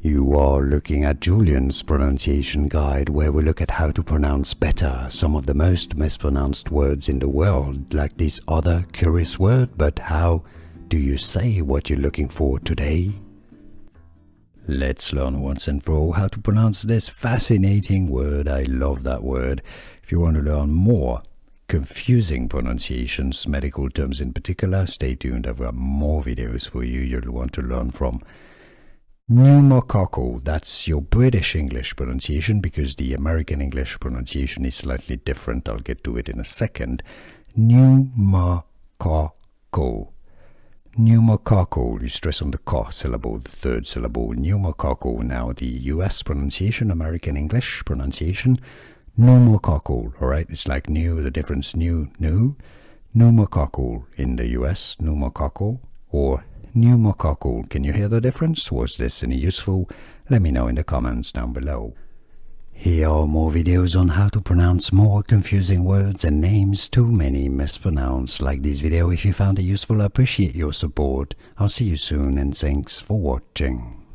You are looking at Julian's pronunciation guide, where we look at how to pronounce better some of the most mispronounced words in the world, like this other curious word. But how do you say what you're looking for today? Let's learn once and for all how to pronounce this fascinating word. I love that word. If you want to learn more confusing pronunciations, medical terms in particular, stay tuned. I've got more videos for you you'll want to learn from. Pneumococcal, that's your British English pronunciation, because the American English pronunciation is slightly different. I'll get to it in a second. Pneumococcal. Pneumococcal, you stress on the co syllable, the third syllable. Pneumococcal. Now the US pronunciation, American English pronunciation, pneumococcal. Alright, it's like new, the difference new. Pneumococcal in the US, pneumococcal, or pneumococcal. Can you hear the difference? Was this any useful? Let me know in the comments down below. Here are more videos on how to pronounce more confusing words and names too many mispronounced. Like this video if you found it useful. I appreciate your support. I'll see you soon and thanks for watching.